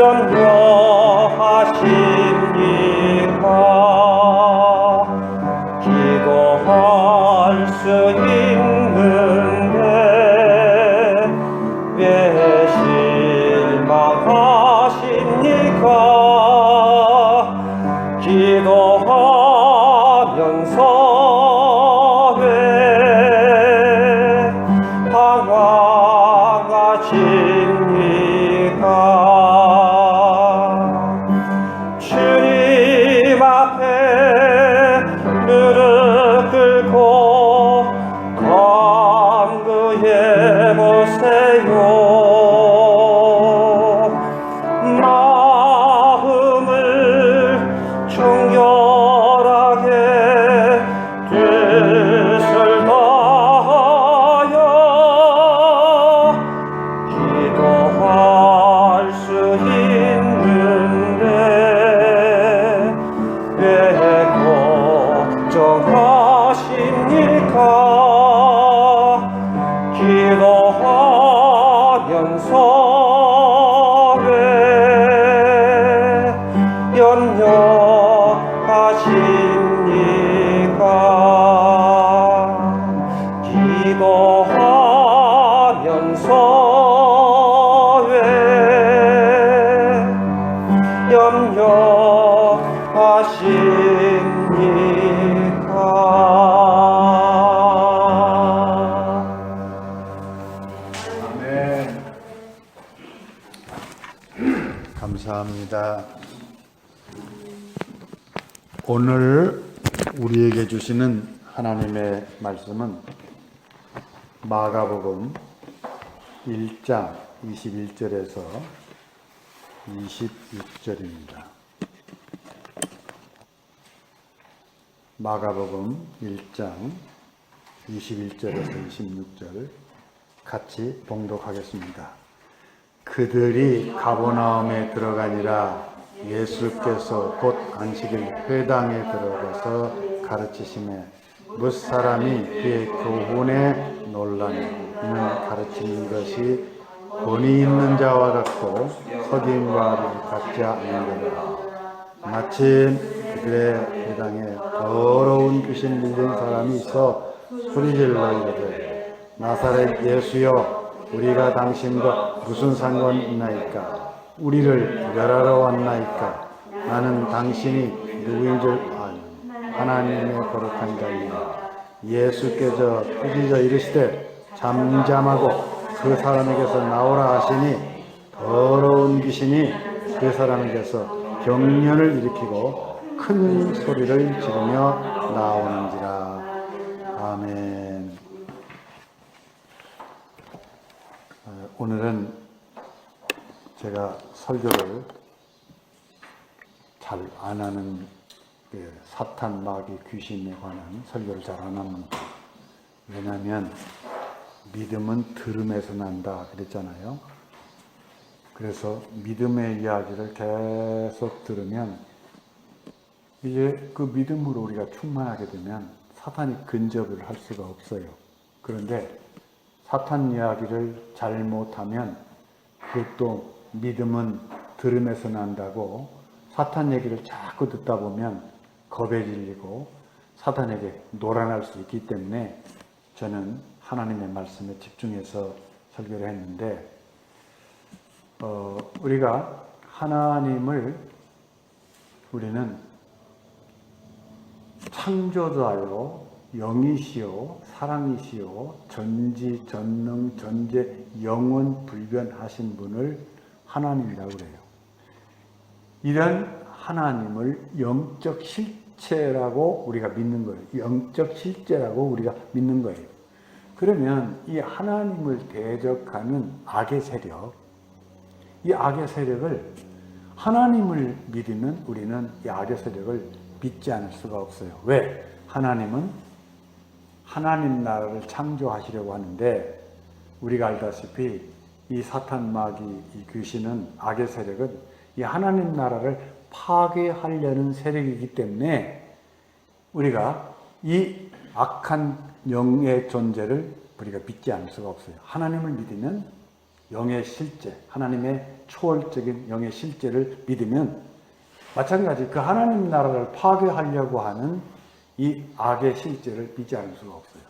염려하십니까? 기도할 수 있는데 왜 실망하십니까? 기도하면서 왜 방황하십니까? 주님 앞에 무릎 꿇고 간구해 보세요. 마음을 정결하게 뜻을 다하여 기도할 수 있는데 왜 걱정하십니까? 기도하면서 왜 염려하십니까? 기도하면서 왜 염려하십니까? 감사합니다. 오늘 우리에게 주시는 하나님의 말씀은 마가복음 1장 21절에서 26절입니다. 마가복음 1장 21절에서 26절 같이 봉독하겠습니다. 그들이 가버나움에 들어가니라. 예수께서 곧 안식일 회당에 들어가서 가르치심에 무사람이 그의 교훈에 놀라니 이는 가르치는 것이 권위 있는 자와 같고 석임과 같지 않으리라. 마침 그들의 회당에 더러운 귀신 들린 사람이 있어 소리질러 이르되 나사렛 예수여 우리가 당신과 무슨 상관이 있나이까? 우리를 멸하러 왔나이까? 나는 당신이 누구인 줄 아니 하나님의 거룩한 자이니라. 예수께서 꾸짖어 이르시되 잠잠하고 그 사람에게서 나오라 하시니 더러운 귀신이 그 사람에게서 경련을 일으키고 큰 소리를 지르며 나오는지라. 아멘. 오늘은 제가 설교를 잘 안 하는 사탄, 마귀, 귀신에 관한 설교를 잘 안 합니다. 왜냐하면 믿음은 들음에서 난다 그랬잖아요. 그래서 믿음의 이야기를 계속 들으면 이제 그 믿음으로 우리가 충만하게 되면 사탄이 근접을 할 수가 없어요. 그런데 사탄 이야기를 잘못하면 그것도 믿음은 들음에서 난다고 사탄 얘기를 자꾸 듣다 보면 겁에 질리고 사탄에게 놀아날 수 있기 때문에 저는 하나님의 말씀에 집중해서 설교를 했는데 우리가 하나님을 우리는 창조자요 영이시요 사랑이시요 전지 전능 전제 영원 불변하신 분을 하나님이라고 그래요. 이런 하나님을 영적 실체라고 우리가 믿는 거예요. 영적 실제라고 우리가 믿는 거예요. 그러면 이 하나님을 대적하는 악의 세력, 이 악의 세력을 하나님을 믿으면 우리는 이 악의 세력을 믿지 않을 수가 없어요. 왜? 하나님은 하나님 나라를 창조하시려고 하는데 우리가 알다시피 이 사탄, 마귀, 이 귀신은 악의 세력은 이 하나님 나라를 파괴하려는 세력이기 때문에 우리가 이 악한 영의 존재를 우리가 믿지 않을 수가 없어요. 하나님을 믿으면 영의 실제, 하나님의 초월적인 영의 실제를 믿으면 마찬가지 그 하나님 나라를 파괴하려고 하는 이 악의 실제를 믿지 않을 수가 없어요.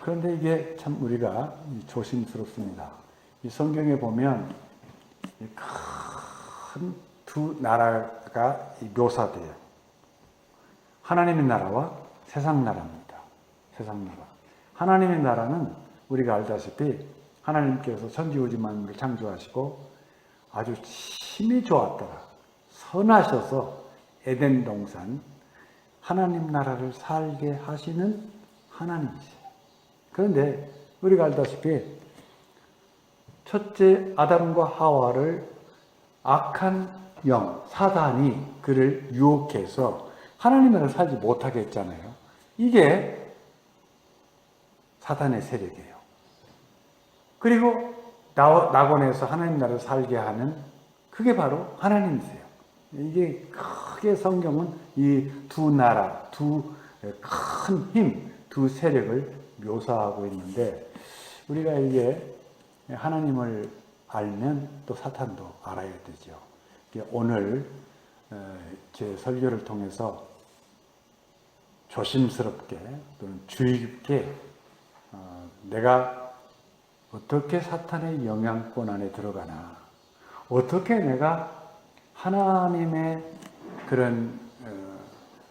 그런데 이게 참 우리가 조심스럽습니다. 이 성경에 보면 큰 두 나라가 묘사돼요. 하나님의 나라와 세상 나라입니다. 세상 나라. 하나님의 나라는 우리가 알다시피 하나님께서 천지우주 만물을 창조하시고 아주 심히 좋았더라. 선하셔서 에덴 동산 하나님 나라를 살게 하시는 하나님이세요. 그런데 우리가 알다시피 첫째 아담과 하와를 악한 영, 사단이 그를 유혹해서 하나님 나라를 살지 못하게 했잖아요. 이게 사단의 세력이에요. 그리고 낙원에서 하나님 나라를 살게 하는 그게 바로 하나님이세요. 이게 크게 성경은 이 두 나라, 두 큰 힘, 두 세력을 묘사하고 있는데 우리가 이게 하나님을 알면 또 사탄도 알아야 되죠. 오늘 제 설교를 통해서 조심스럽게 또는 주의 깊게 내가 어떻게 사탄의 영향권 안에 들어가나, 어떻게 내가 하나님의 그런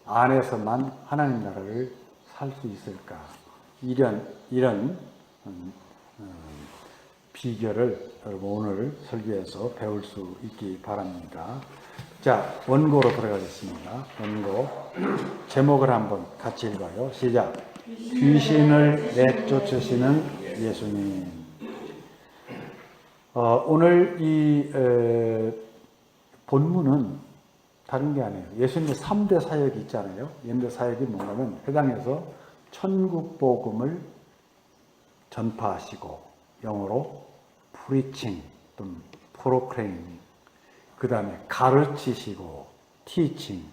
안에서만 하나님 나라를 살 수 있을까, 이런 비결을 여러분 오늘 설교에서 배울 수 있기 바랍니다. 자, 원고로 들어가겠습니다. 원고 제목을 한번 같이 읽어요. 시작. 귀신을 내쫓으시는 예수님. 오늘 이 본문은 다른 게 아니에요. 예수님의 3대 사역이 있잖아요. 3대 사역이 뭔가면 회당에서 천국 복음을 전파하시고, 영어로 preaching 또는 proclaiming, 그 다음에 가르치시고 teaching,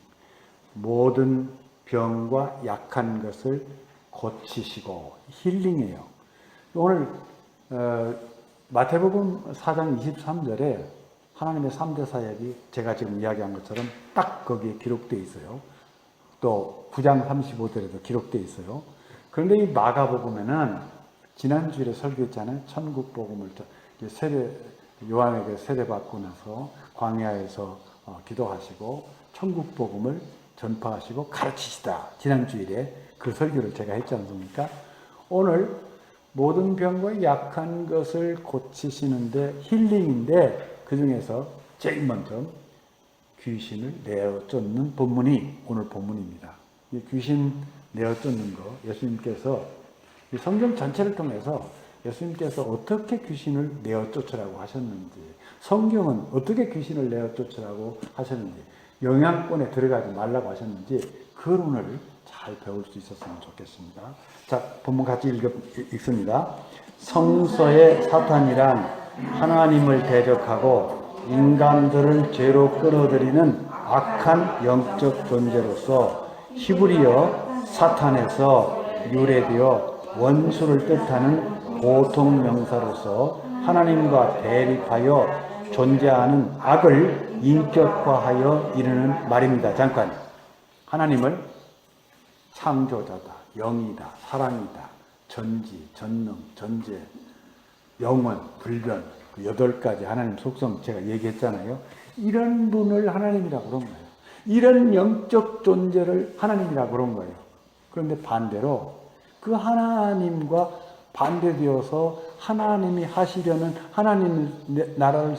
모든 병과 약한 것을 고치시고 힐링이에요. 오늘 마태복음 4장 23절에 하나님의 3대 사역이 제가 지금 이야기한 것처럼 딱 거기에 기록되어 있어요. 또 9장 35절에도 기록되어 있어요. 그런데 이 마가복음에는 지난주에 설교했잖아요. 천국 복음을 요한에게 세례받고 나서 광야에서 기도하시고 천국 복음을 전파하시고 가르치시다. 지난주일에 그 설교를 제가 했지 않습니까? 오늘 모든 병과 약한 것을 고치시는데 힐링인데 그 중에서 제일 먼저 귀신을 내어 쫓는 본문이 오늘 본문입니다. 이 귀신 내어 쫓는 거 예수님께서 이 성경 전체를 통해서 예수님께서 어떻게 귀신을 내어 쫓으라고 하셨는지, 성경은 어떻게 귀신을 내어 쫓으라고 하셨는지, 영향권에 들어가지 말라고 하셨는지 그걸 오늘 잘 배울 수 있었으면 좋겠습니다. 자, 본문 같이 읽습니다. 성서의 사탄이란 하나님을 대적하고 인간들을 죄로 끌어들이는 악한 영적 존재로서 히브리어 사탄에서 유래되어 원수를 뜻하는 보통 명사로서 하나님과 대립하여 존재하는 악을 인격화하여 이르는 말입니다. 잠깐. 하나님을 창조자다, 영이다, 사랑이다, 전지, 전능, 전제, 영원, 불변, 그 8가지 하나님 속성 제가 얘기했잖아요. 이런 분을 하나님이라고 그런 거예요. 이런 영적 존재를 하나님이라고 그런 거예요. 그런데 반대로 그 하나님과 반대되어서 하나님이 하시려는 하나님 나라를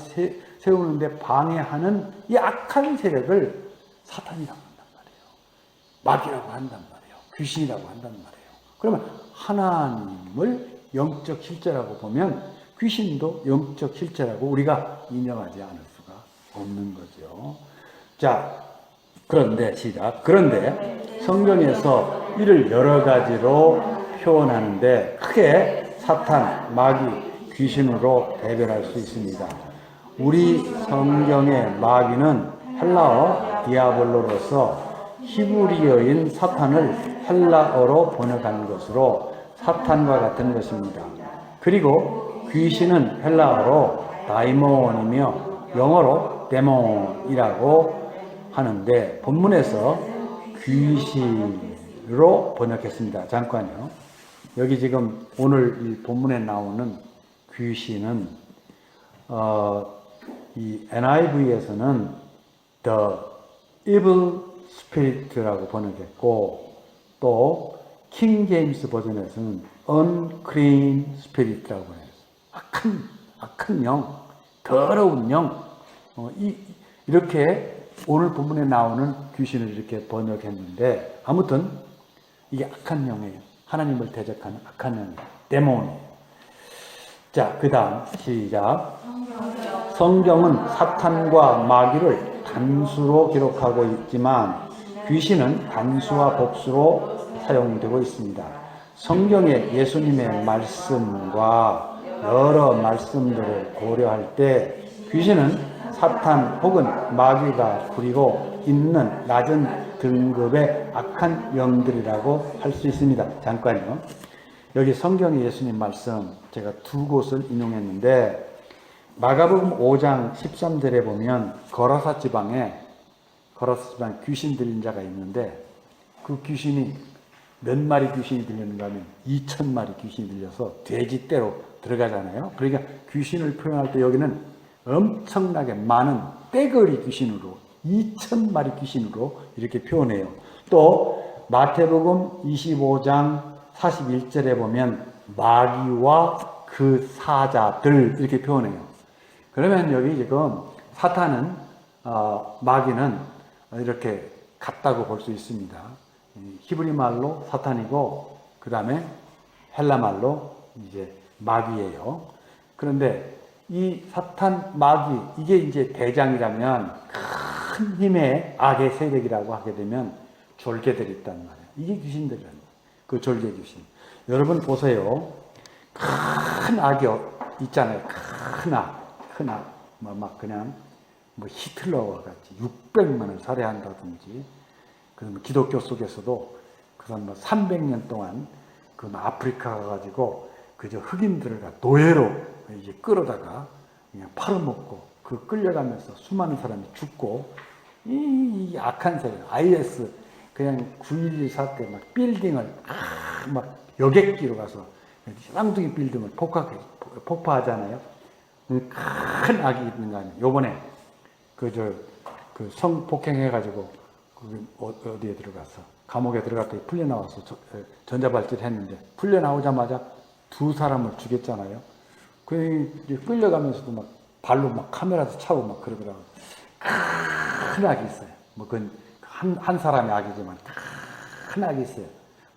세우는데 방해하는 이 악한 세력을 사탄이라고 한단 말이에요. 마귀라고 한단 말이에요. 귀신이라고 한단 말이에요. 그러면 하나님을 영적 실제라고 보면 귀신도 영적 실제라고 우리가 인정하지 않을 수가 없는 거죠. 자, 그런데 시작. 그런데 성경에서 이를 여러 가지로 표현하는데 크게 사탄, 마귀, 귀신으로 대별할 수 있습니다. 우리 성경의 마귀는 헬라어 디아볼로로서 히브리어인 사탄을 헬라어로 번역한 것으로 사탄과 같은 것입니다. 그리고 귀신은 헬라어로 다이몬이며 영어로 데몬이라고 하는데 본문에서 귀신으로 번역했습니다. 잠깐요. 여기 지금 오늘 이 본문에 나오는 귀신은 이 NIV에서는 The Evil Spirit라고 번역했고 또 킹 제임스 버전에서는 Unclean Spirit라고 번역했어요. 악한 영, 더러운 영. 이렇게 오늘 본문에 나오는 귀신을 이렇게 번역했는데 아무튼 이게 악한 영이에요. 하나님을 대적하는 악한 영이에요. 데몬이에요. 자, 그 다음 시작. 성경은 사탄과 마귀를 단수로 기록하고 있지만 귀신은 단수와 복수로 사용되고 있습니다. 성경의 예수님의 말씀과 여러 말씀들을 고려할 때 귀신은 사탄 혹은 마귀가 부리고 있는 낮은 등급의 악한 영들이라고 할 수 있습니다. 잠깐요. 여기 성경의 예수님 말씀 제가 두 곳을 인용했는데 마가복음 5장 13절에 보면 거라사 지방에 귀신 들린 자가 있는데 그 귀신이 몇 마리 귀신이 들렸는가 하면 2,000마리 귀신이 들려서 돼지떼로 들어가잖아요. 그러니까 귀신을 표현할 때 여기는 엄청나게 많은 떼거리 귀신으로 2,000마리 귀신으로 이렇게 표현해요. 또 마태복음 25장 41절에 보면 마귀와 그 사자들 이렇게 표현해요. 그러면 여기 지금 사탄은 마귀는 이렇게 같다고 볼 수 있습니다. 히브리 말로 사탄이고 그 다음에 헬라 말로 이제 마귀예요. 그런데 이 사탄 마귀 이게 이제 대장이라면 큰 힘의 악의 세력이라고 하게 되면 졸개들이 있단 말이에요. 이게 귀신들이라는 거예요. 그 졸개 귀신. 여러분 보세요. 큰 악이 있잖아요. 큰 악. 막 그냥 히틀러와 같이 600만을 살해한다든지 그러면 기독교 속에서도 그런 300년 동안 그 아프리카 가가지고 그저 흑인들을 노예로 이제 끌어다가 그냥 팔아먹고 그 끌려가면서 수많은 사람이 죽고 이 악한 세력 IS 그냥 9.11 사태 막 빌딩을 막 여객기로 가서 쌍둥이 빌딩을 폭파하잖아요. 큰 악이 있는 거 아니에요. 요번에 그 성폭행해가지고 어디에 들어가서 감옥에 들어갔더니 풀려나와서 전자발찌를 했는데 풀려나오자마자 2사람을 죽였잖아요. 끌려가면서도 막 발로 막 카메라도 차고 막 그러더라고요. 큰 악이 있어요. 그건 한 사람의 악이지만 큰 악이 있어요.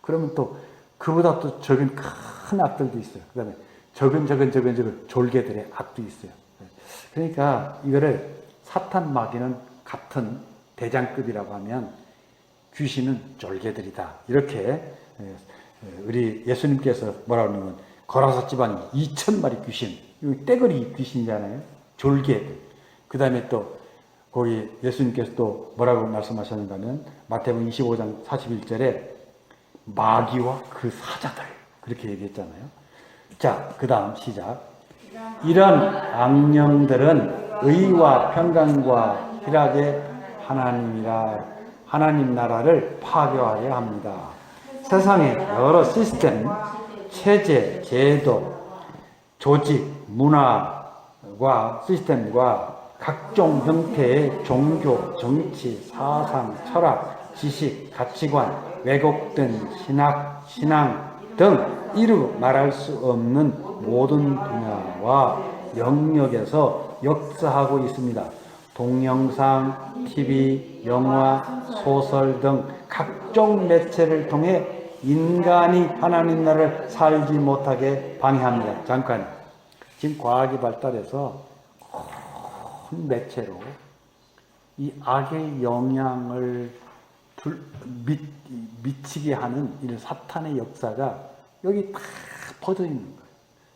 그러면 또 그보다 또 적은 큰 악들도 있어요. 그 다음에 적은 졸개들의 악도 있어요. 그러니까 이거를 사탄 마귀는 같은 대장급이라고 하면 귀신은 졸개들이다. 이렇게 우리 예수님께서 뭐라고 하냐면 거라사 지방이 2,000마리 귀신, 떼거리 귀신이잖아요. 졸개들. 그 다음에 또 거기 예수님께서 또 뭐라고 말씀하셨는가 하면 마태복음 25장 41절에 마귀와 그 사자들 그렇게 얘기했잖아요. 자, 그 다음 시작. 이런 악령들은 의와 평강과 희락의 하나님 나라를 파괴하려 합니다. 세상의 여러 시스템, 체제, 제도, 조직, 문화와 시스템과 각종 형태의 종교, 정치, 사상, 철학, 지식, 가치관, 왜곡된 신앙 등 이루 말할 수 없는 모든 분야와 영역에서 역사하고 있습니다. 동영상, TV, 영화, 소설 등 각종 매체를 통해 인간이 하나님 나라를 살지 못하게 방해합니다. 잠깐. 지금 과학이 발달해서 큰 매체로 이 악의 영향을 미치게 하는 이 사탄의 역사가 여기 다 퍼져 있는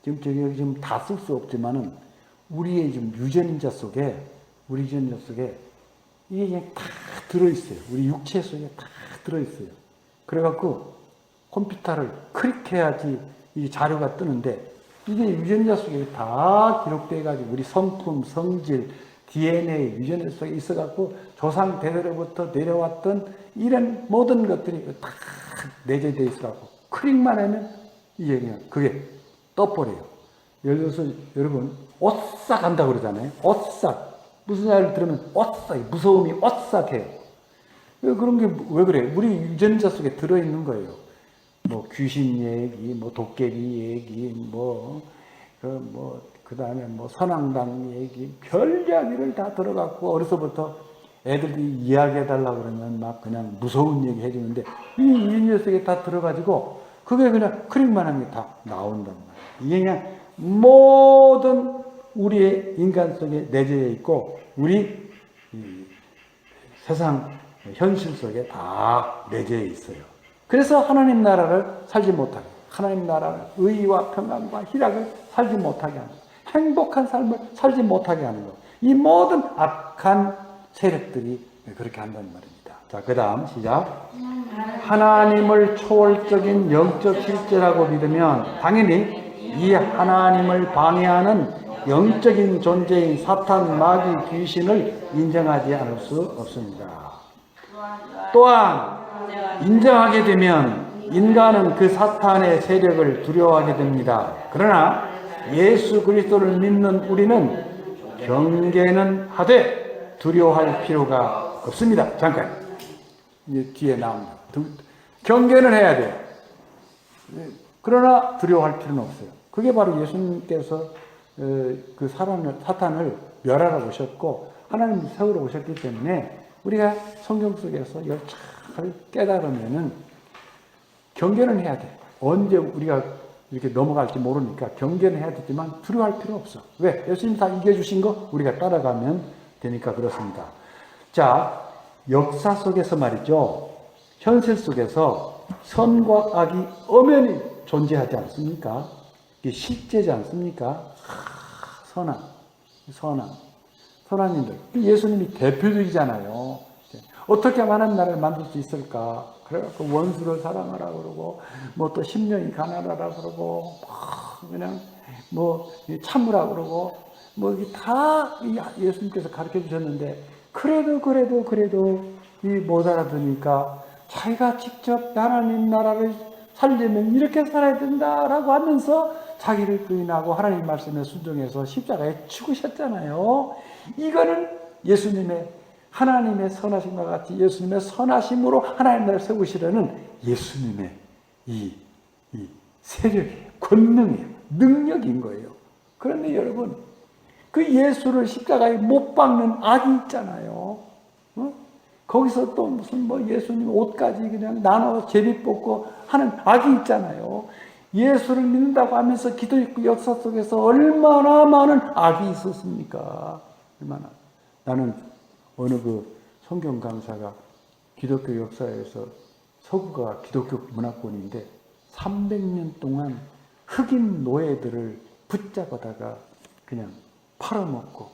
거예요. 지금 다 쓸 수 없지만은 우리의 지금 유전자 속에 이게 그냥 다 들어있어요. 우리 육체 속에 다 들어있어요. 그래갖고 컴퓨터를 클릭해야지 이 자료가 뜨는데 이게 유전자 속에 다 기록돼가지고 우리 성품, 성질, DNA 유전자 속에 있어갖고 조상 대대로부터 내려왔던 이런 모든 것들이 다 내재되어 있어갖고 클릭만 하면 이게 그냥 그게 떠버려요. 예를 들어서 여러분 오싹 한다고 그러잖아요. 오싹. 무슨 말을 들으면 오싹, 무서움이 오싹해요. 그런 게 왜 그래? 우리 유전자 속에 들어있는 거예요. 뭐 귀신 얘기, 뭐 도깨비 얘기, 그 다음에 뭐 선앙당 얘기, 별 이야기를 다 들어갖고 어려서부터 애들이 이야기해달라고 그러면 막 그냥 무서운 얘기 해주는데 이 유전자 속에 다 들어가지고 그게 그냥 클릭만 하면 다 나온단 말이에요. 이게 그냥 모든 우리의 인간 속에 내재해 있고 우리 세상 현실 속에 다 내재해 있어요. 그래서 하나님 나라를 살지 못하게, 하나님 나라를 의와 평안과 희락을 살지 못하게 하는 거, 행복한 삶을 살지 못하게 하는 거, 이 모든 악한 세력들이 그렇게 한다는 말입니다. 자, 그 다음 시작. 하나님을 초월적인 영적 실제라고 믿으면 당연히 이 하나님을 방해하는 영적인 존재인 사탄, 마귀, 귀신을 인정하지 않을 수 없습니다. 또한 인정하게 되면 인간은 그 사탄의 세력을 두려워하게 됩니다. 그러나 예수 그리스도를 믿는 우리는 경계는 하되 두려워할 필요가 없습니다. 잠깐 이제 뒤에 나옵니다. 경계는 해야 돼요. 그러나 두려워할 필요는 없어요. 그게 바로 예수님께서 그 사탄을 멸하러 오셨고 하나님 세우러 오셨기 때문에 우리가 성경 속에서 이걸 잘 깨달으면은 경계는 해야 돼. 언제 우리가 이렇게 넘어갈지 모르니까 경계는 해야 되지만 두려워할 필요 없어. 왜? 예수님 다 이겨주신 거 우리가 따라가면 되니까 그렇습니다. 자, 역사 속에서 말이죠. 현실 속에서 선과 악이 엄연히 존재하지 않습니까? 이게 실제지 않습니까? 선한님들. 예수님이 대표적이잖아요. 어떻게 하나님 나라를 만들 수 있을까? 그래갖고 원수를 사랑하라 그러고, 뭐 또 심령이 가난하라 그러고, 그냥 뭐 참으라 그러고, 뭐 이게 다 예수님께서 가르쳐 주셨는데, 그래도 이 못 알아듣으니까 자기가 직접 하나님 나라를 살려면 이렇게 살아야 된다라고 하면서 자기를 부인하고 하나님 말씀에 순종해서 십자가에 죽으셨잖아요. 이거는 예수님의 하나님의 선하심과 같이 예수님의 선하심으로 하나님 나라를 세우시려는 예수님의 이 세력이 권능이에요. 능력인 거예요. 그런데 여러분 그 예수를 십자가에 못 박는 악이 있잖아요. 거기서 또 무슨 뭐 예수님 옷까지 그냥 나눠 제비 뽑고 하는 악이 있잖아요. 예수를 믿는다고 하면서 기독교 역사 속에서 얼마나 많은 악이 있었습니까? 얼마나. 나는 어느 그 성경 강사가 기독교 역사에서 서구가 기독교 문화권인데 300년 동안 흑인 노예들을 붙잡아다가 그냥 팔아먹고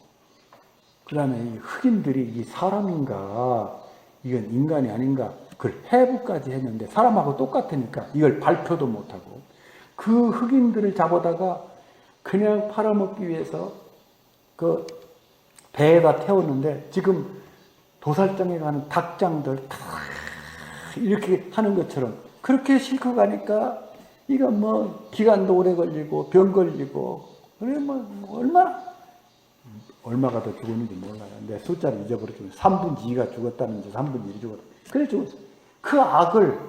그 다음에 이 흑인들이 이 사람인가 이건 인간이 아닌가 그걸 해부까지 했는데 사람하고 똑같으니까 이걸 발표도 못하고 그 흑인들을 잡아다가 그냥 팔아먹기 위해서 그 배에다 태웠는데 지금 도살장에 가는 닭장들 다 이렇게 하는 것처럼 그렇게 싣고 가니까 이거 뭐 기간도 오래 걸리고 병 걸리고 그래 뭐 얼마가 더 죽었는지 몰라요. 내 숫자를 잊어버렸지만 3분의 2가 죽었다는지 3분의 1이 죽었다. 그래 죽었어요. 그 악을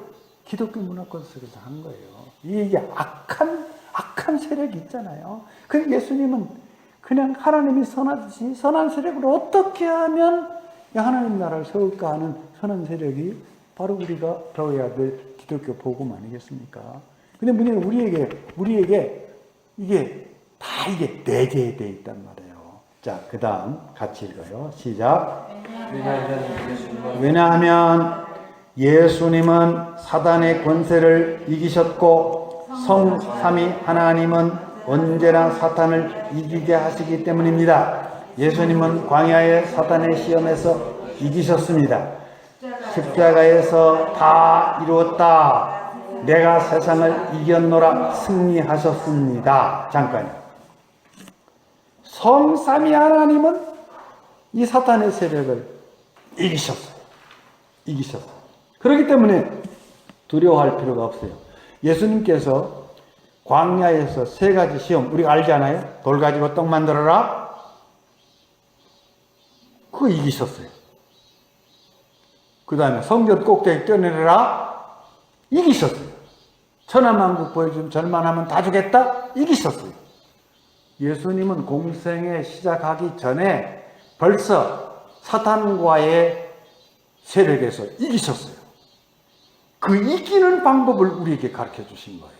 기독교 문화권 속에서 한 거예요. 이게 악한 세력이 있잖아요. 그 예수님은 그냥 하나님이 선하듯이 선한 세력으로 어떻게 하면 하나님 나라를 세울까 하는 선한 세력이 바로 우리가 배워야 될 기독교 복음 아니겠습니까? 근데 문제는 우리에게 이게 다 이게 내재되어 있단 말이에요. 자, 그 다음 같이 읽어요. 시작. 왜냐하면 예수님은 사단의 권세를 이기셨고 성삼위 하나님은 언제나 사탄을 이기게 하시기 때문입니다. 예수님은 광야의 사탄의 시험에서 이기셨습니다. 십자가에서 다 이루었다. 내가 세상을 이겼노라 승리하셨습니다. 잠깐요. 성삼위 하나님은 이 사탄의 세력을 이기셨어요. 이기셨어요. 그렇기 때문에 두려워할 필요가 없어요. 예수님께서 광야에서 세 가지 시험, 우리가 알잖아요. 돌 가지고 떡 만들어라. 그거 이기셨어요. 그 다음에 성전 꼭대기 뛰어내려라. 이기셨어요. 천하만국 보여주면 절만하면 다 주겠다. 이기셨어요. 예수님은 공생에 시작하기 전에 벌써 사탄과의 세력에서 이기셨어요. 그 이기는 방법을 우리에게 가르쳐 주신 거예요.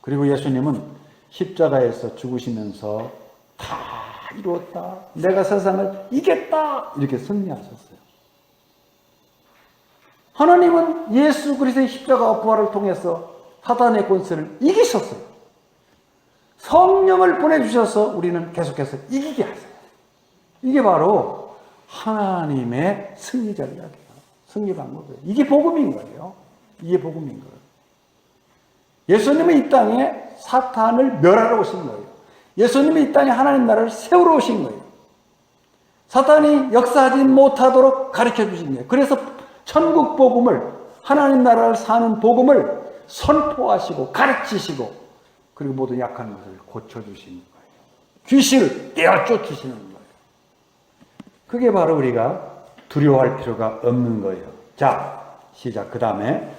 그리고 예수님은 십자가에서 죽으시면서 다 이루었다. 내가 세상을 이겼다. 이렇게 승리하셨어요. 하나님은 예수 그리스도의 십자가 부활을 통해서 사탄의 권세를 이기셨어요. 성령을 보내주셔서 우리는 계속해서 이기게 하세요. 이게 바로 하나님의 승리 전략이에요. 승리 방법이에요. 이게 복음인 거예요. 이게 복음인 거예요. 예수님은 이 땅에 사탄을 멸하러 오신 거예요. 예수님은 이 땅에 하나님 나라를 세우러 오신 거예요. 사탄이 역사하지 못하도록 가르쳐 주신 거예요. 그래서 천국 복음을, 하나님 나라를 사는 복음을 선포하시고 가르치시고 그리고 모든 약한 것을 고쳐주시는 거예요. 귀신을 떼어 쫓으시는 거예요. 그게 바로 우리가 두려워할 필요가 없는 거예요. 자, 시작. 그 다음에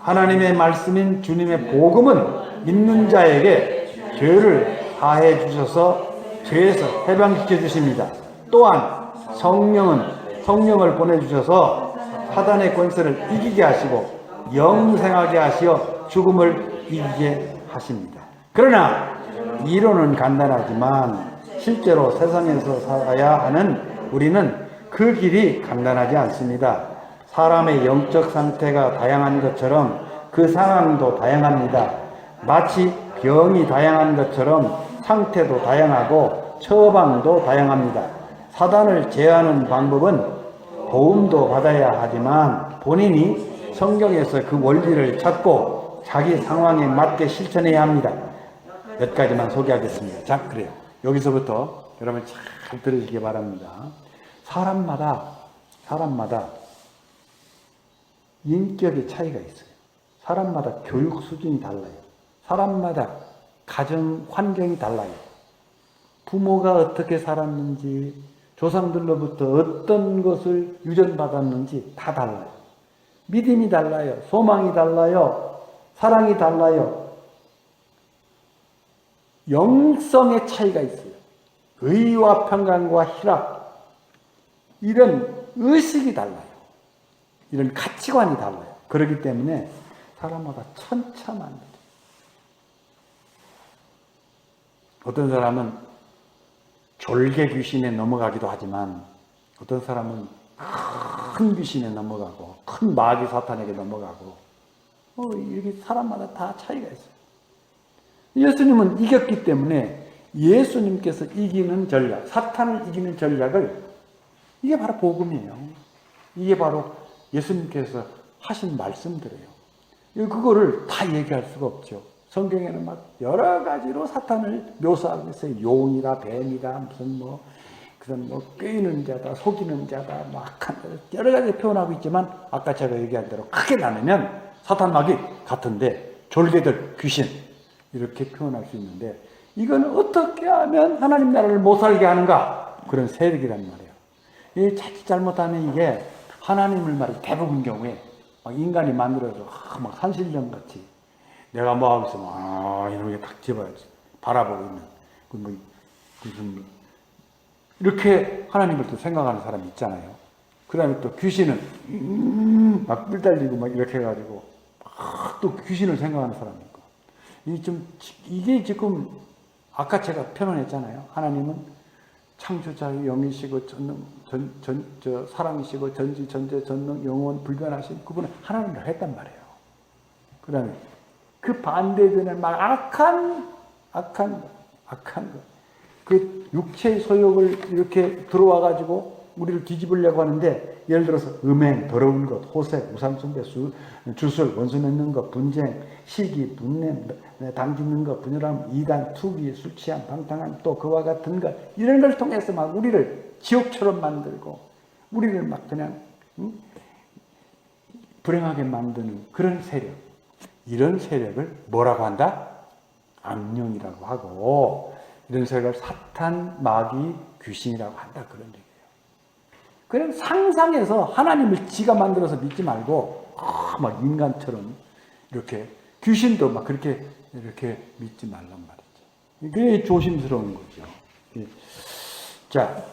하나님의 말씀인 주님의 복음은 믿는 자에게 죄를 사해 주셔서 죄에서 해방시켜 주십니다. 또한 성령을 보내주셔서 사단의 권세를 이기게 하시고 영생하게 하시어 죽음을 이기게 하십니다. 그러나 이론은 간단하지만 실제로 세상에서 살아야 하는 우리는 그 길이 간단하지 않습니다. 사람의 영적 상태가 다양한 것처럼 그 상황도 다양합니다. 마치 병이 다양한 것처럼 상태도 다양하고 처방도 다양합니다. 사단을 제어하는 방법은 도움도 받아야 하지만 본인이 성경에서 그 원리를 찾고 자기 상황에 맞게 실천해야 합니다. 몇 가지만 소개하겠습니다. 자, 그래요. 여기서부터 여러분 잘 들으시기 바랍니다. 사람마다 인격의 차이가 있어요. 사람마다 교육 수준이 달라요. 사람마다 가정 환경이 달라요. 부모가 어떻게 살았는지, 조상들로부터 어떤 것을 유전받았는지 다 달라요. 믿음이 달라요. 소망이 달라요. 사랑이 달라요. 영성의 차이가 있어요. 의와 평강과 희락, 이런 의식이 달라요. 이런 가치관이 달라요. 그렇기 때문에 사람마다 천차만별. 어떤 사람은 졸개 귀신에 넘어가기도 하지만 어떤 사람은 큰 귀신에 넘어가고 큰 마귀 사탄에게 넘어가고 이렇게 사람마다 다 차이가 있어요. 예수님은 이겼기 때문에 예수님께서 이기는 전략, 사탄을 이기는 전략을, 이게 바로 복음이에요. 이게 바로 예수님께서 하신 말씀들이에요. 그거를 다 얘기할 수가 없죠. 성경에는 막 여러 가지로 사탄을 묘사하고 있어요. 용이다, 뱀이다, 무슨 꾀이는 자다, 속이는 자다, 악한 자다, 여러 가지 표현하고 있지만 아까 제가 얘기한 대로 크게 나누면 사탄 마귀 같은데 졸개들, 귀신 이렇게 표현할 수 있는데 이건 어떻게 하면 하나님 나라를 못 살게 하는가? 그런 세력이란 말이에요. 이 자칫 잘못하면 이게 하나님을 말해 대부분 경우에 막 인간이 만들어서 막 산신령 같이 내가 뭐 하고 있으면 이런 게 딱 집어야지 바라보고 있는 무슨 이렇게 하나님을 또 생각하는 사람이 있잖아요. 그 다음에 또 귀신은 막 뿔 달리고 막 이렇게 해가지고 또 귀신을 생각하는 사람이 있고 이게 지금 아까 제가 표현했잖아요. 하나님은 창조자의 영이시고 사랑이시고 전지 전제 전능 영원 불변하신 그분은 하나님을 했단 말이에요. 그 다음에 그 반대되는 막 악한 것, 그 육체의 소욕을 이렇게 들어와 가지고 우리를 뒤집으려고 하는데, 예를 들어서 음행, 더러운 것, 호색, 우상숭배, 주술, 원수 맺는 것, 분쟁, 시기, 분냄, 당짓는 것, 분열함, 이간, 투기, 술 취함, 방탕함, 또 그와 같은 것, 이런 걸 통해서 막 우리를 지옥처럼 만들고 우리를 막 그냥 불행하게 만드는 그런 세력, 이런 세력을 뭐라고 한다? 악령이라고 하고, 이런 세력을 사탄, 마귀, 귀신이라고 한다, 그런 얘기예요. 그냥 상상해서 하나님을 지가 만들어서 믿지 말고 막 인간처럼 이렇게 귀신도 막 그렇게 이렇게 믿지 말란 말이죠. 그게 조심스러운 거죠. 예. 자,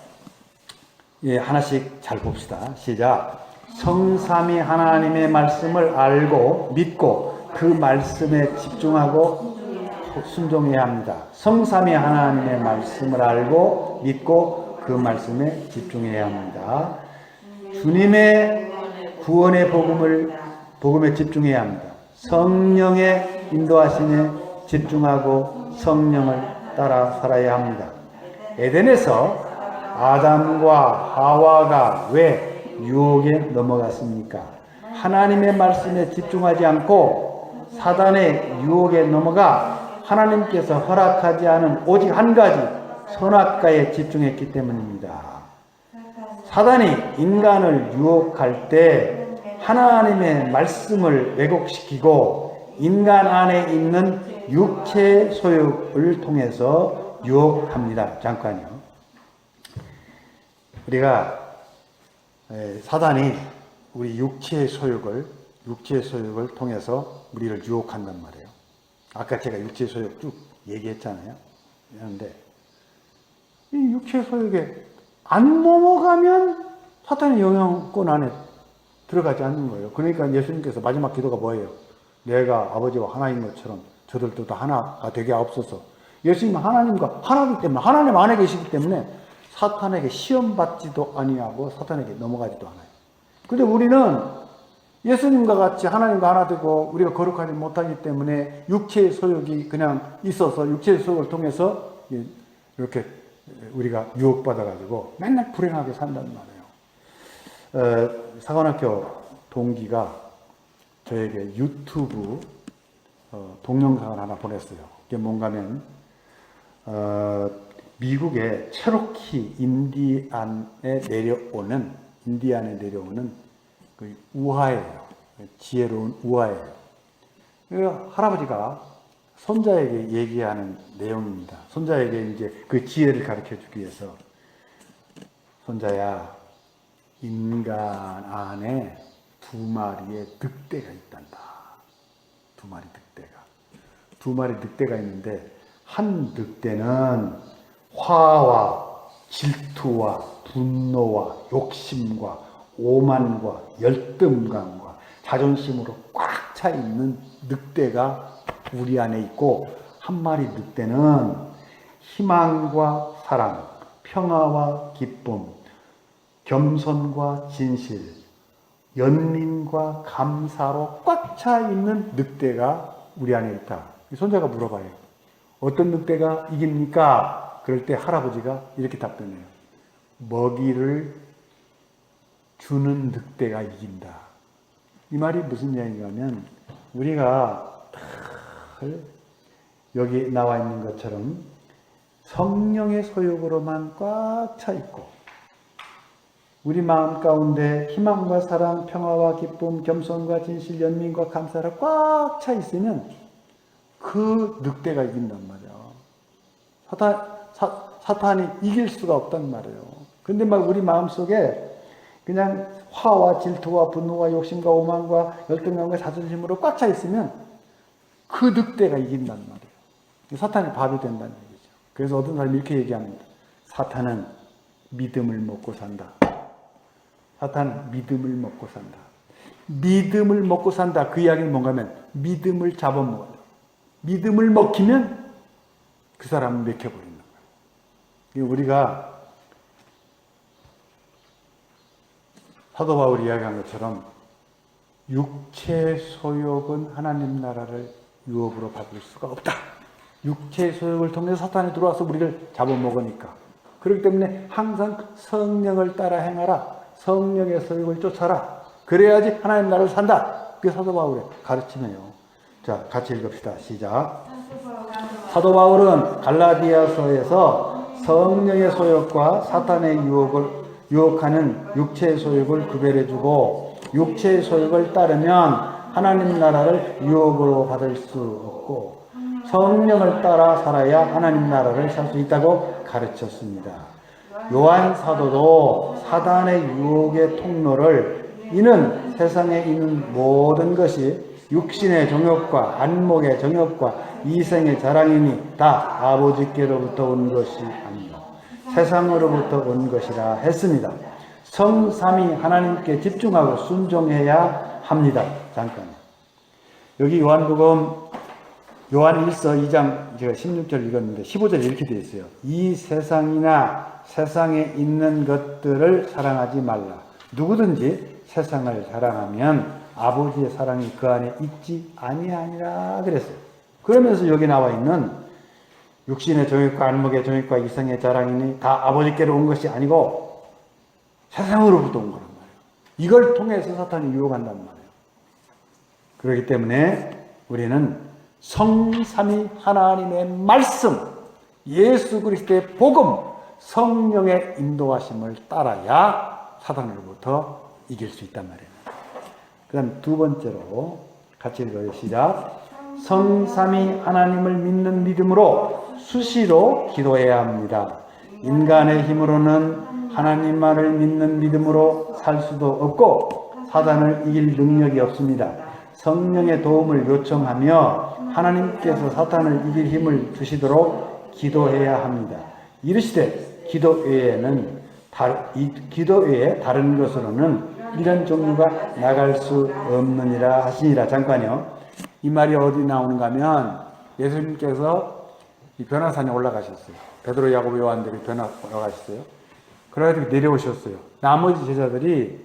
예, 하나씩 잘 봅시다. 시작. 성삼위 하나님의 말씀을 알고 믿고 그 말씀에 집중하고 순종해야 합니다. 성삼위 하나님의 말씀을 알고 믿고 그 말씀에 집중해야 합니다. 주님의 구원의 복음에 집중해야 합니다. 성령의 인도하심에 집중하고 성령을 따라 살아야 합니다. 에덴에서 아담과 하와가 왜 유혹에 넘어갔습니까? 하나님의 말씀에 집중하지 않고 사단의 유혹에 넘어가 하나님께서 허락하지 않은 오직 한 가지 선악과에 집중했기 때문입니다. 사단이 인간을 유혹할 때 하나님의 말씀을 왜곡시키고 인간 안에 있는 육체의 소욕을 통해서 유혹합니다. 잠깐요. 우리가 사단이 우리 육체의 소욕을 통해서 우리를 유혹한단 말이에요. 아까 제가 육체의 소욕 쭉 얘기했잖아요. 그런데 이 육체의 소욕에 안 넘어가면 사탄의 영향권 안에 들어가지 않는 거예요. 그러니까 예수님께서 마지막 기도가 뭐예요? 내가 아버지와 하나인 것처럼 저들도 다 하나가 되게 하옵소서. 예수님은 하나님과 하나이기 때문에, 하나님 안에 계시기 때문에 사탄에게 시험받지도 아니하고 사탄에게 넘어가지도 않아요. 근데 우리는 예수님과 같이 하나님과 하나 되고 우리가 거룩하지 못하기 때문에 육체의 소욕이 그냥 있어서 육체의 소욕을 통해서 이렇게 우리가 유혹받아가지고 맨날 불행하게 산단 말이에요. 사관학교 동기가 저에게 유튜브 동영상을 하나 보냈어요. 그게 뭔가면 미국의 체로키 인디안에 내려오는 그 우화예요. 지혜로운 우화예요. 할아버지가 손자에게 얘기하는 내용입니다. 손자에게 이제 그 지혜를 가르쳐 주기 위해서, 손자야, 인간 안에 두 마리의 늑대가 있단다. 두 마리 늑대가 있는데, 한 늑대는 화와 질투와 분노와 욕심과 오만과 열등감과 자존심으로 꽉 차 있는 늑대가 우리 안에 있고, 한 마리 늑대는 희망과 사랑, 평화와 기쁨, 겸손과 진실, 연민과 감사로 꽉 차 있는 늑대가 우리 안에 있다. 손자가 물어봐요. 어떤 늑대가 이깁니까? 그럴 때 할아버지가 이렇게 답변해요. 먹이를 주는 늑대가 이긴다. 이 말이 무슨 이야기냐면, 우리가 여기 나와 있는 것처럼 성령의 소욕으로만 꽉 차 있고, 우리 마음 가운데 희망과 사랑, 평화와 기쁨, 겸손과 진실, 연민과 감사로 꽉 차 있으면 그 늑대가 이긴단 말이에요. 사탄이 이길 수가 없단 말이에요. 근데 막 우리 마음속에 그냥 화와 질투와 분노와 욕심과 오만과 열등감과 자존심으로 꽉 차 있으면 그 늑대가 이긴단 말이에요. 사탄이 밥이 된다는 얘기죠. 그래서 어떤 사람이 이렇게 얘기합니다. 사탄은 믿음을 먹고 산다. 사탄은 믿음을 먹고 산다. 믿음을 먹고 산다. 그 이야기는 뭔가 하면 믿음을 잡아먹어요. 믿음을 먹히면 그 사람은 맥혀버리는 거예요. 우리가 사도 바울이 이야기한 것처럼 육체 소욕은 하나님 나라를 유업으로 받을 수가 없다. 육체 소욕을 통해서 사탄이 들어와서 우리를 잡아먹으니까. 그렇기 때문에 항상 성령을 따라 행하라. 성령의 소욕을 쫓아라. 그래야지 하나님 나라를 산다. 그게 사도 바울의 가르침이에요. 자, 같이 읽읍시다. 시작. 사도 바울은 갈라디아서에서 성령의 소욕과 사탄의 유혹하는 육체의 소욕을 구별해주고, 육체의 소욕을 따르면 하나님 나라를 유혹으로 받을 수 없고, 성령을 따라 살아야 하나님 나라를 살 수 있다고 가르쳤습니다. 요한 사도도 사단의 유혹의 통로를, 이는 세상에 있는 모든 것이 육신의 정욕과 안목의 정욕과 이생의 자랑이니 다 아버지께로부터 온 것이 아니요 세상으로부터 온 것이라 했습니다. 성삼위 하나님께 집중하고 순종해야 합니다. 잠깐. 여기 요한복음 요한 1서 2장 제가 16절 읽었는데 15절에 이렇게 되어 있어요. 이 세상이나 세상에 있는 것들을 사랑하지 말라. 누구든지 세상을 사랑하면 아버지의 사랑이 그 안에 있지 아니하니라 그랬어요. 그러면서 여기 나와 있는 육신의 정욕과 안목의 정욕과 이성의 자랑이니 다 아버지께로 온 것이 아니고 세상으로부터 온 거란 말이에요. 이걸 통해서 사탄이 유혹한단 말이에요. 그렇기 때문에 우리는 성삼위 하나님의 말씀, 예수 그리스도의 복음, 성령의 인도하심을 따라야 사단으로부터 이길 수 있단 말이에요. 그 다음 두 번째로 같이 읽어요. 시작. 성삼위 하나님을 믿는 믿음으로 수시로 기도해야 합니다. 인간의 힘으로는 하나님만을 믿는 믿음으로 살 수도 없고 사단을 이길 능력이 없습니다. 성령의 도움을 요청하며 하나님께서 사탄을 이길 힘을 주시도록 기도해야 합니다. 이르시되 기도 외에 다른 것으로는 이런 종류가 나갈 수 없느니라 하시니라. 잠깐요. 이 말이 어디 나오는가 하면 예수님께서 이 변화산에 올라가셨어요. 베드로, 야고보, 요한들이 올라가셨어요. 그래가지고 내려오셨어요. 나머지 제자들이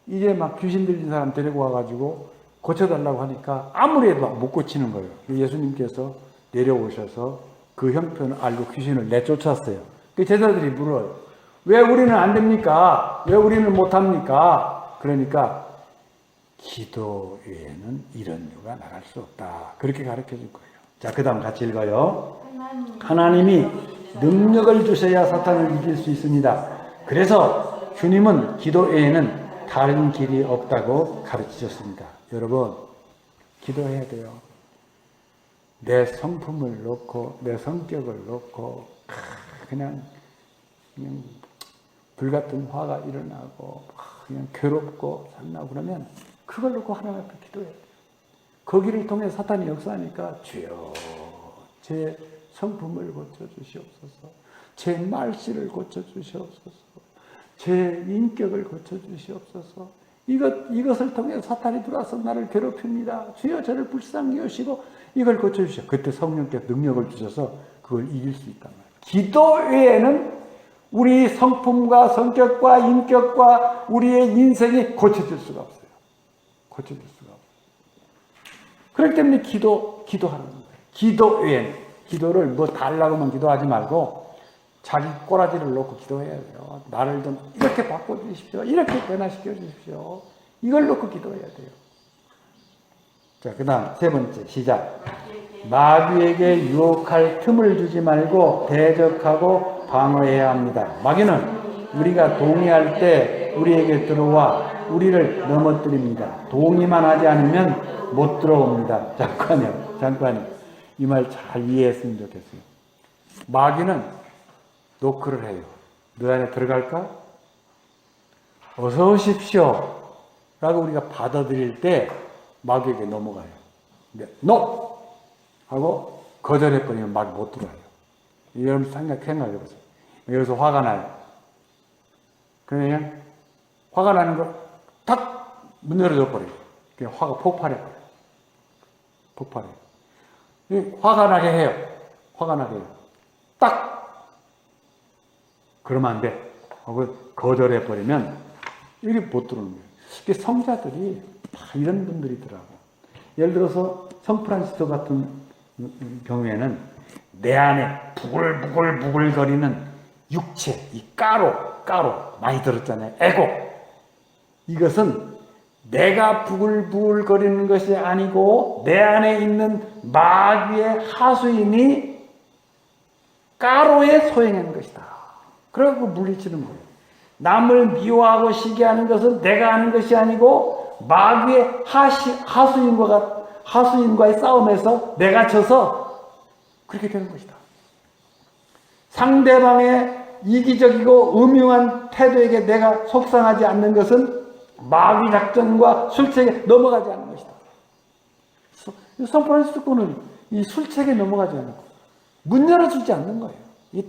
이제 막 귀신 들린 사람 데리고 와가지고 고쳐달라고 하니까 아무리 해도 못 고치는 거예요. 예수님께서 내려오셔서 그 형편을 알고 귀신을 내쫓았어요. 그 제자들이 물어요. 왜 우리는 안 됩니까? 왜 우리는 못합니까? 그러니까 기도 외에는 이런 유가 나갈 수 없다. 그렇게 가르쳐 줄 거예요. 자, 그 다음 같이 읽어요. 하나님이 능력을 주셔야 사탄을 이길 수 있습니다. 그래서 주님은 기도 외에는 다른 길이 없다고 가르치셨습니다. 여러분, 기도해야 돼요. 내 성품을 놓고 내 성격을 놓고 그냥 불같은 화가 일어나고 그냥 괴롭고 산나고 그러면 그걸 놓고 하나님 앞에 기도해야 돼요. 거기를 통해 사탄이 역사하니까 주여 제 성품을 고쳐주시옵소서, 제 말씨를 고쳐주시옵소서, 제 인격을 고쳐주시옵소서. 이것을 통해 사탄이 들어와서 나를 괴롭힙니다. 주여 저를 불쌍히 여시고 이걸 고쳐주시오. 그때 성령께서 능력을 주셔서 그걸 이길 수 있단 말이에요. 기도 외에는 우리 성품과 성격과 인격과 우리의 인생이 고쳐질 수가 없어요. 고쳐질 수가 없어요. 그렇기 때문에 기도하는 거예요. 기도 외에는. 기도를 뭐 달라고만 기도하지 말고 자기 꼬라지를 놓고 기도해야 돼요. 나를 좀 이렇게 바꿔주십시오. 이렇게 변화시켜 주십시오. 이걸 놓고 기도해야 돼요. 자, 그 다음 세 번째 시작. 마귀에게 유혹할 틈을 주지 말고 대적하고 방어해야 합니다. 마귀는 우리가 동의할 때 우리에게 들어와 우리를 넘어뜨립니다. 동의만 하지 않으면 못 들어옵니다. 잠깐요. 이 말 잘 이해했으면 좋겠어요. 마귀는 노크를 해요. 너 안에 들어갈까? 어서 오십시오. 라고 우리가 받아들일 때 마귀에게 넘어가요. 근데 NO! 하고 거절해버리면 마귀 못 들어와요. 여러분 생각해보세요. 여기서 화가 나요. 그러면 화가 나는 걸 탁 문 열어줘 버려요. 그냥 화가 폭발해버려요. 폭발해요. 화가 나게 해요. 화가 나게 해요. 딱! 그러면 안 돼. 하고 거절해버리면 이게 못 들어오는 거예요. 이게 성자들이 다 이런 분들이더라고요. 예를 들어서 성프란시스코 같은 경우에는 내 안에 부글부글부글거리는 육체, 이 가로 많이 들었잖아요. 에고. 이것은 내가 부글부글거리는 것이 아니고 내 안에 있는 마귀의 하수인이 가로에 소행하는 것이다. 그러고 물리치는 거예요. 남을 미워하고 시기하는 것은 내가 하는 것이 아니고 마귀의 하수인과의 싸움에서 내가 져서 그렇게 되는 것이다. 상대방의 이기적이고 음흉한 태도에게 내가 속상하지 않는 것은 마귀 작전과 술책에 넘어가지 않는 것이다. 산프란시스코는 이 술책에 넘어가지 않고 문 열어주지 않는 거예요. 이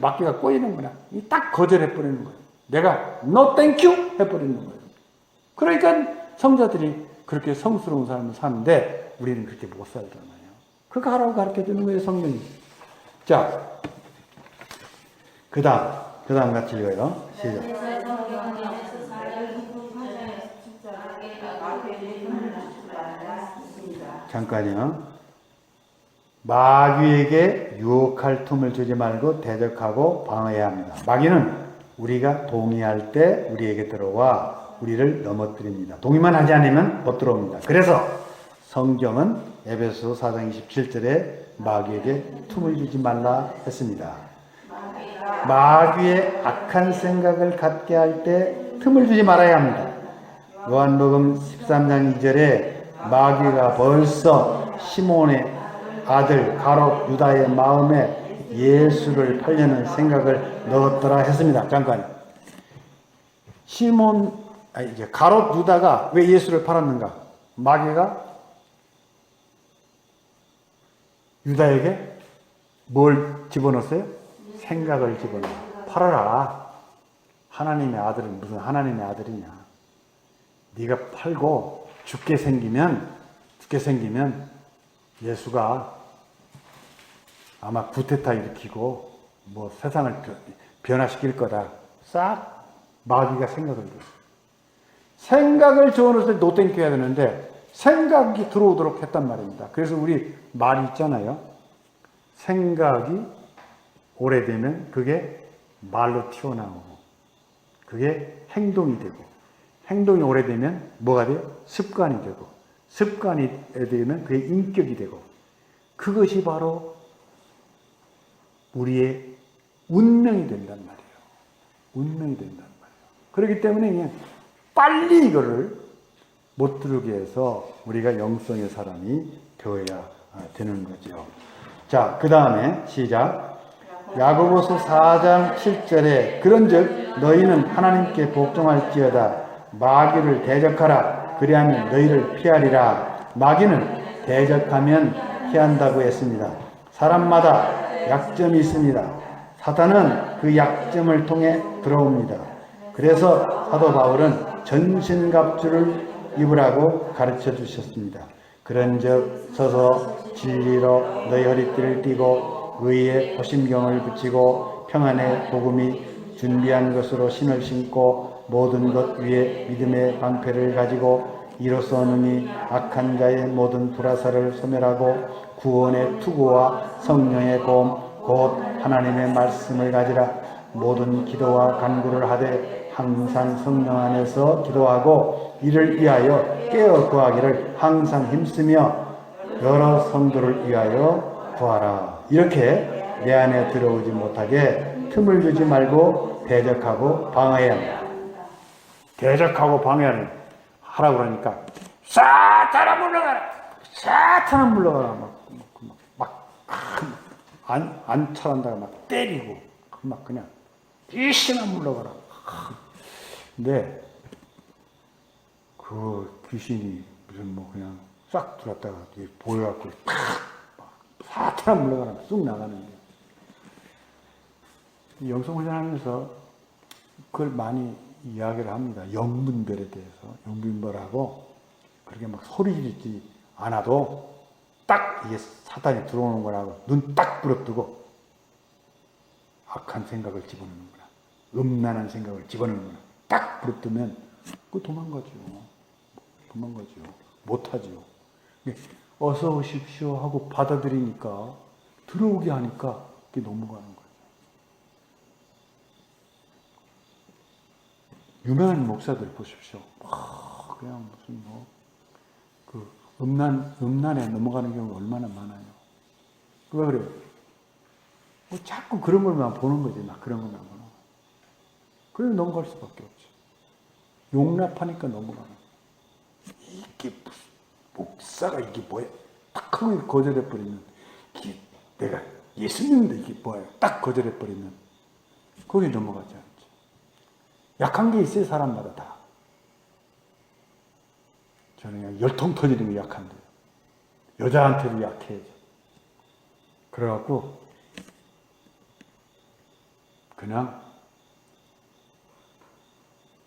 마귀가 꼬이는구나. 이 딱 거절해버리는 거예요. 내가 no thank you 해버리는 거예요. 그러니까 성자들이 그렇게 성스러운 삶을 사는데 우리는 그렇게 못 살잖아요. 그거 하라고 가르쳐주는 거예요, 성령이. 자, 그 다음 같이 읽어요. 시작. 잠깐요. 마귀에게 유혹할 틈을 주지 말고 대적하고 방어해야 합니다. 마귀는 우리가 동의할 때 우리에게 들어와 우리를 넘어뜨립니다. 동의만 하지 않으면 못 들어옵니다. 그래서 성경은 에베소 4장 27절에 마귀에게 틈을 주지 말라 했습니다. 마귀의 악한 생각을 갖게 할 때 틈을 주지 말아야 합니다. 요한복음 13장 2절에 마귀가 벌써 시몬의 아들 가롯 유다의 마음에 예수를 팔려는 생각을 넣었더라 했습니다. 잠깐. 가롯 유다가 왜 예수를 팔았는가? 마귀가 유다에게 뭘 집어넣었어요? 생각을 집어넣어. 팔아라. 하나님의 아들은 무슨 하나님의 아들이냐? 네가 팔고 죽게 생기면 예수가 아마 구테타 일으키고 뭐 세상을 변화시킬 거다. 싹 마귀가 생각을 줬어요. 생각을 집어넣을 때 노땡큐 해야 되는데 생각이 들어오도록 했단 말입니다. 그래서 우리 말이 있잖아요. 생각이 오래되면 그게 말로 튀어나오고 그게 행동이 되고 행동이 오래되면 뭐가 돼요? 습관이 되고 습관이 되면 그게 인격이 되고 그것이 바로 우리의 운명이 된단 말이에요. 운명이 된단 말이에요. 그렇기 때문에 그냥 빨리 이거를 못 들게 해서 우리가 영성의 사람이 되어야 되는 거죠. 자, 그 다음에 시작. 야고보서 4장 7절에 그런즉 너희는 하나님께 복종할지어다 마귀를 대적하라 그리하면 너희를 피하리라. 마귀는 대적하면 피한다고 했습니다. 사람마다 약점이 있습니다. 사탄은 그 약점을 통해 들어옵니다. 그래서 사도 바울은 전신갑주를 입으라고 가르쳐 주셨습니다. 그런즉 서서 진리로 너희 허리띠를 띠고 의의 호심경을 붙이고 평안의 복음이 준비한 것으로 신을 신고 모든 것 위에 믿음의 방패를 가지고 이로써 능히 악한 자의 모든 불화살을 소멸하고 구원의 투구와 성령의 고음 곧 하나님의 말씀을 가지라. 모든 기도와 간구를 하되 항상 성령 안에서 기도하고 이를 위하여 깨어 구하기를 항상 힘쓰며 여러 성도를 위하여 구하라. 이렇게 내 안에 들어오지 못하게 틈을 주지 말고 대적하고 방어해야 합니다. 대적하고 방해하는 하라고 그러니까 사탄아 물러가라. 사탄아 물러가라. 안 차란다가 막 때리고 막 그냥 귀신아 물러가라. 근데 그 귀신이 무슨 뭐 그냥 싹 들어왔다가 보여갖고 사탄아 물러가라 쑥 나가는 거예요. 영성훈련하면서 그걸 많이 이야기를 합니다. 영분별에 대해서 영분별하고 그렇게 막 소리 지르지 않아도 딱 이게 사탄이 들어오는 거라고 눈 딱 부릅뜨고 악한 생각을 집어넣는구나. 음란한 생각을 집어넣는구나. 딱 부릅뜨면 그 도망가죠. 못하죠. 어서 오십시오 하고 받아들이니까 들어오게 하니까 그게 넘어가는 거예요. 유명한 목사들 보십시오. 그냥 무슨 그 음란에 넘어가는 경우가 얼마나 많아요. 왜 그래요? 자꾸 그런 걸만 보는 거지. 막 그런 것만 보는 거. 그래서 넘어갈 수밖에 없지. 용납하니까 넘어가는 거야. 이게 무슨 목사가 이게 뭐야? 딱 하고 거절해버리면 내가 예수님인데 이게 뭐야? 딱 거절해버리면 거기 넘어가지 않지. 약한 게 있어요. 사람마다 다. 저는 그냥 열통 터지는 게 약한데 여자한테도 약해져. 그래갖고 그냥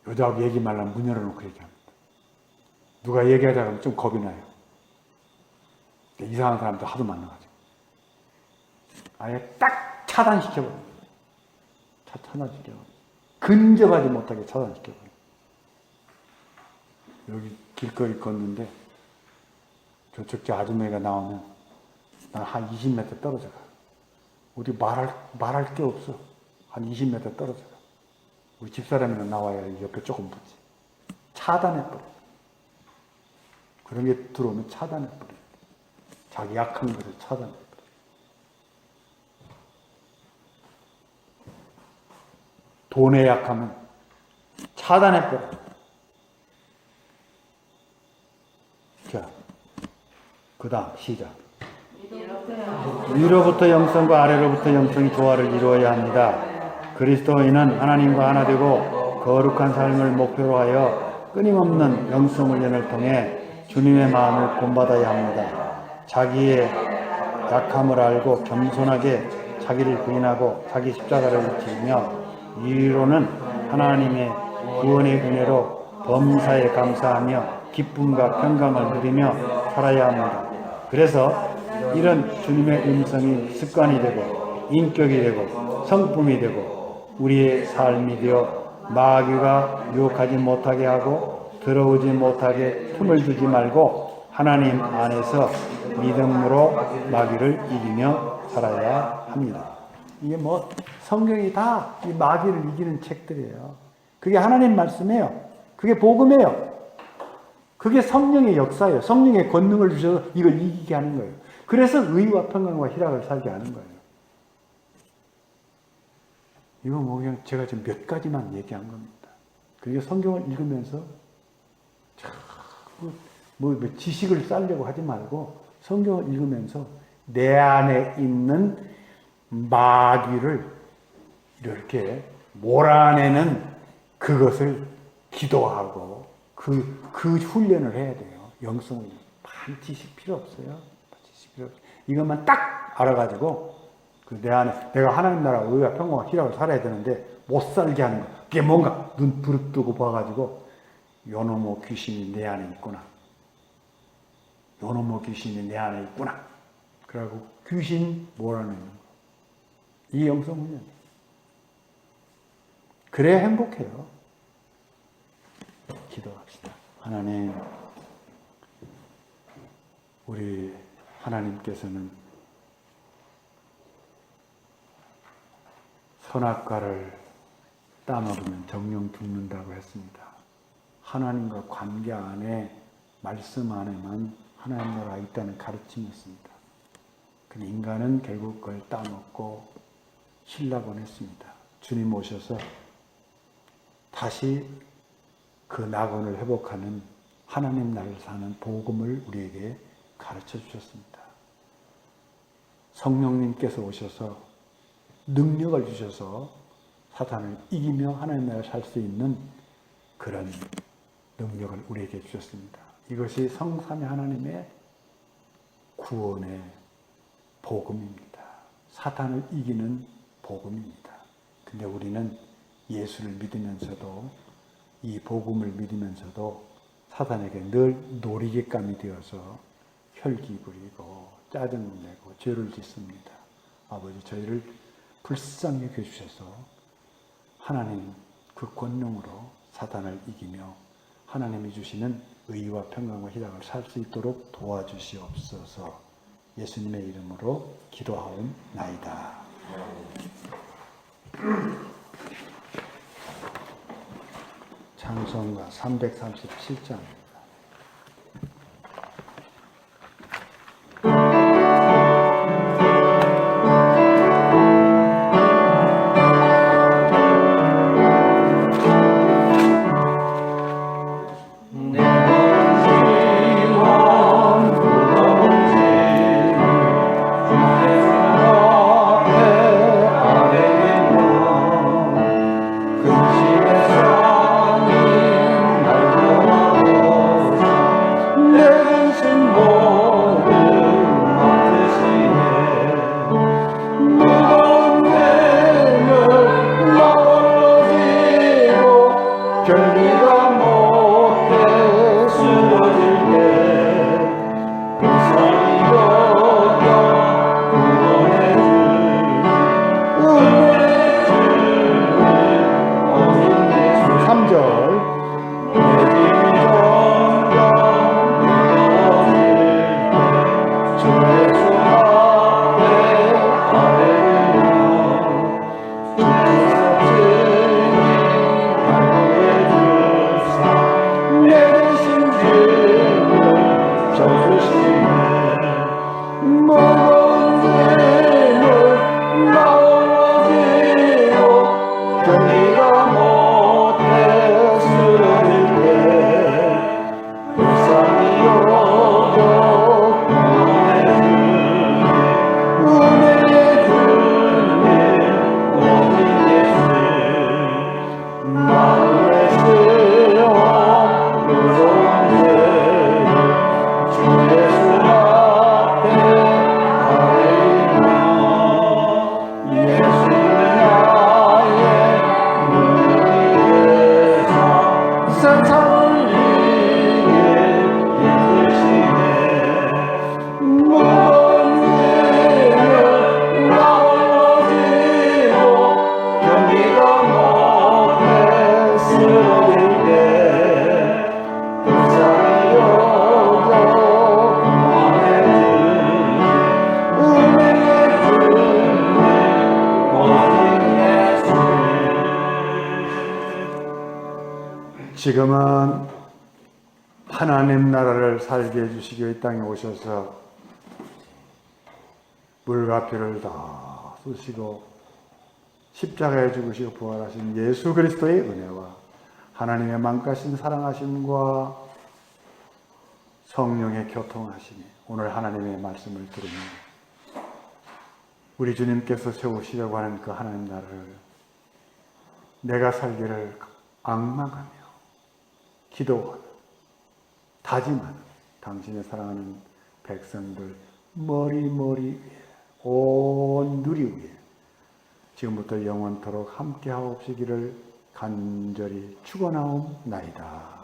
여자하고 얘기 말라면 문 열어놓고 얘기합니다. 누가 얘기하자 그러면 좀 겁이 나요. 이상한 사람도 하도 만나가지고 아예 딱 차단시켜버려요. 차단시켜버려요. 근접하지 못하게 차단시켜버려요. 여기 길거리 걷는데 저쪽 저 아줌마가 나오면 난 한 20m 떨어져 가. 어디 말할 게 없어. 한 20m 떨어져 가. 우리 집사람이랑 나와야 옆에 조금 붙지. 차단해버려. 그런 게 들어오면 차단해버려. 자기 약한 것을 차단해버려. 돈에 약하면 차단해버려. 자, 그 다음 시작. 위로부터 영성과 아래로부터 영성이 조화를 이루어야 합니다. 그리스도인은 하나님과 하나 되고 거룩한 삶을 목표로 하여 끊임없는 영성 훈련을 통해 주님의 마음을 본받아야 합니다. 자기의 약함을 알고 겸손하게 자기를 부인하고 자기 십자가를 지며 위로는 하나님의 구원의 은혜로 범사에 감사하며 기쁨과 평강을 누리며 살아야 합니다. 그래서 이런 주님의 음성이 습관이 되고 인격이 되고 성품이 되고 우리의 삶이 되어 마귀가 유혹하지 못하게 하고 들어오지 못하게 틈을 주지 말고 하나님 안에서 믿음으로 마귀를 이기며 살아야 합니다. 이게 성경이 다 이 마귀를 이기는 책들이에요. 그게 하나님 말씀이에요. 그게 복음이에요. 그게 성령의 역사예요. 성령의 권능을 주셔서 이걸 이기게 하는 거예요. 그래서 의와 평강과 희락을 살게 하는 거예요. 이거 그냥 제가 지금 몇 가지만 얘기한 겁니다. 그리고 성경을 읽으면서 지식을 쌓으려고 하지 말고 성경을 읽으면서 내 안에 있는 마귀를 이렇게 몰아내는 그것을 기도하고 그 훈련을 해야 돼요. 영성 훈련. 반 지식 필요 없어요. 지식 필요 없어요. 이것만 딱 알아가지고 내 안에 내가 하나님 나라 의와 평강과 희락을 살아야 되는데 못 살게 하는 거. 그게 뭔가 눈 부릅뜨고 봐가지고 요놈의 귀신이 내 안에 있구나. 요놈의 귀신이 내 안에 있구나. 그러고 귀신 몰아내는 거. 이 영성 훈련이에요. 그래야 행복해요. 기도합시다. 하나님, 우리 하나님께서는 선악과를 따먹으면 정령 죽는다고 했습니다. 하나님과 관계 안에 말씀 안에만 하나님 나라가 있다는 가르침이었습니다. 근데 인간은 결국 그걸 따먹고 신라곤 했습니다. 주님 오셔서 다시 그 낙원을 회복하는 하나님 나라를 사는 복음을 우리에게 가르쳐 주셨습니다. 성령님께서 오셔서 능력을 주셔서 사탄을 이기며 하나님 나라를 살 수 있는 그런 능력을 우리에게 주셨습니다. 이것이 성삼위 하나님의 구원의 복음입니다. 사탄을 이기는 복음입니다. 근데 우리는 예수를 믿으면서도 이 복음을 믿으면서도 사탄에게 늘 놀이개감이 되어서 혈기 부리고 짜증을 내고 죄를 짓습니다. 아버지, 저희를 불쌍히 여겨주셔서 하나님 그 권능으로 사탄을 이기며 하나님이 주시는 의와 평강과 희락을 살 수 있도록 도와주시옵소서. 예수님의 이름으로 기도하옵나이다. 찬송가 337장입니다. 지금은 하나님 나라를 살게 해주시기 위해 이 땅에 오셔서 물과 피를 다 쏟으시고 십자가에 죽으시고 부활하신 예수 그리스도의 은혜와 하나님의 만가신 사랑하심과 성령의 교통하심이 오늘 하나님의 말씀을 들으면 우리 주님께서 세우시려고 하는 그 하나님 나라를 내가 살기를 앙망하며 기도하며 다짐하는 당신의 사랑하는 백성들 머리 위에 온 누리 위에 지금부터 영원토록 함께하옵시기를 간절히 축원하옵나이다.